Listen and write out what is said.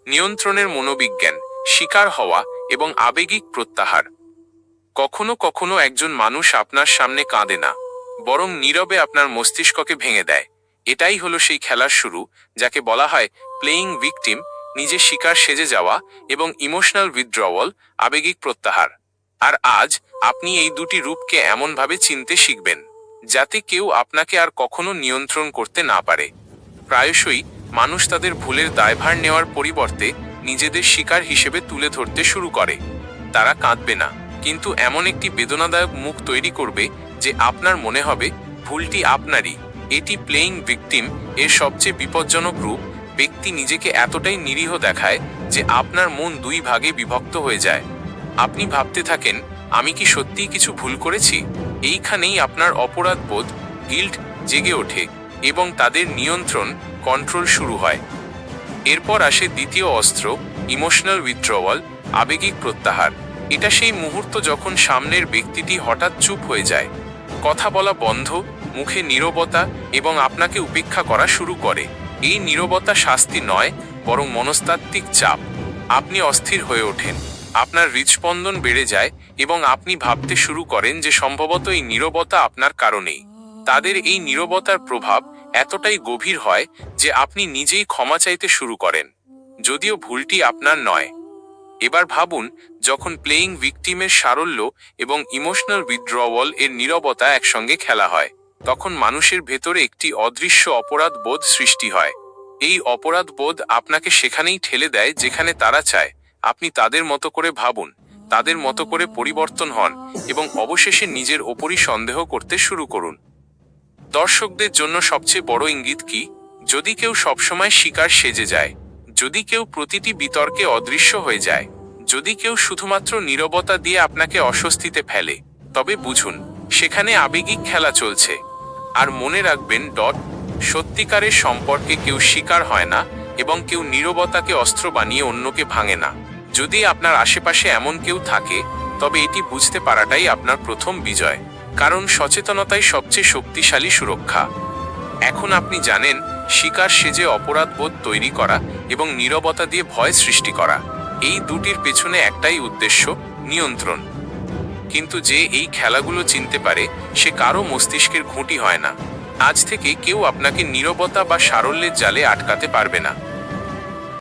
নিয়ন্ত্রণের মনোবিজ্ঞান, শিকার হওয়া এবং আবেগিক প্রত্যাহার। কখনো কখনো একজন মানুষ আপনার সামনে কাঁদে না, বরং নীরবে আপনার মস্তিষ্ককে ভেঙে দেয়। এটাই হলো সেই খেলার শুরু, যাকে বলা হয় প্লেয়িং ভিকটিম, নিজে শিকার সেজে যাওয়া, এবং ইমোশনাল উইথড্রওয়াল, আবেগিক প্রত্যাহার। আর আজ আপনি এই দুটি রূপকে এমনভাবে চিনতে শিখবেন যাতে কেউ আপনাকে আর কখনো নিয়ন্ত্রণ করতে না পারে। প্রায়শই মানুষ তাদের ভুলের দায়ভার নেওয়ার পরিবর্তে নিজেদের শিকার হিসেবে তুলে ধরতে শুরু করে। তারা কাঁদবে না, কিন্তু এমন একটি বেদনাদায়ক মুখ তৈরি করবে যে আপনার মনে হবে ভুলটি আপনারই। এটি প্লেয়িং ভিকটিম এর সবচেয়ে বিপজ্জনক রূপ। ব্যক্তি নিজেকে এতটাই নিরীহ দেখায় যে আপনার মন দুই ভাগে বিভক্ত হয়ে যায়। আপনি ভাবতে থাকেন, আমি কি সত্যিই কিছু ভুল করেছি? এইখানেই আপনার অপরাধবোধ, গিল্ট জেগে ওঠে এবং তাদের নিয়ন্ত্রণ, কন্ট্রোল শুরু হয়। এরপর আসে দ্বিতীয় অস্ত্র, ইমোশনাল উইথড্রওয়াল, আবেগিক প্রত্যাহার। এটা সেই মুহূর্ত যখন সামনের ব্যক্তিটি হঠাৎ চুপ হয়ে যায়, কথা বলা বন্ধ, মুখে নীরবতা, এবং আপনাকে উপেক্ষা করা শুরু করে। এই নীরবতা শাস্তি নয়, বরং মনস্তাত্ত্বিক চাপ। আপনি অস্থির হয়ে ওঠেন, আপনার হৃদস্পন্দন বেড়ে যায়, এবং আপনি ভাবতে শুরু করেন যে সম্ভবত এই নীরবতা আপনার কারণেই। তাদের এই নীরবতার প্রভাব এতটাই গভীর হয় যে আপনি নিজেই ক্ষমা চাইতে শুরু করেন, যদিও ভুলটি আপনার নয়। এবার ভাবুন, যখন প্লেয়িং ভিকটিমের সারল্য এবং ইমোশনাল উইথড্রওয়াল এর নীরবতা একসঙ্গে খেলা হয়, তখন মানুষের ভেতরে একটি অদৃশ্য অপরাধ বোধ সৃষ্টি হয়। এই অপরাধ বোধ আপনাকে সেখানেই ঠেলে দেয় যেখানে তারা চায়। আপনি তাদের মতো করে ভাবুন, তাদের মতো করে পরিবর্তন হন, এবং অবশেষে নিজের ওপরই সন্দেহ করতে শুরু করুন। দর্শকদের জন্য সবচেয়ে বড় ইঙ্গিত কি? যদি কেউ সবসময় শিকার সেজে যায়, যদি কেউ প্রতিটি বিতর্কে অদৃশ্য হয়ে যায়, যদি কেউ শুধুমাত্র নীরবতা দিয়ে আপনাকে অস্বস্তিতে ফেলে, তবে বুঝুন সেখানে আবেগিক খেলা চলছে। আর মনে রাখবেন, সত্যিকারের সম্পর্কে কেউ শিকার হয় না, এবং কেউ নীরবতাকে অস্ত্র বানিয়ে অন্যকে ভাঙে না। যদি আপনার আশেপাশে এমন কেউ থাকে, তবে এটি বুঝতে পারাটাই আপনার প্রথম বিজয়, কারণ সচেতনতাই সবচেয়ে শক্তিশালী সুরক্ষা। এখন আপনি জানেন, শিকার সেজে অপরাধবোধ তৈরি করা এবং নীরবতা দিয়ে ভয় সৃষ্টি করা, এই দুটির পেছনে একটাই উদ্দেশ্য, নিয়ন্ত্রণ। কিন্তু যে এই খেলাগুলো চিনতে পারে, সে কারো মস্তিষ্কের ঘুঁটি হয় না। আজ থেকে কেউ আপনাকে নীরবতা বা সারল্যের জালে আটকাতে পারবে না।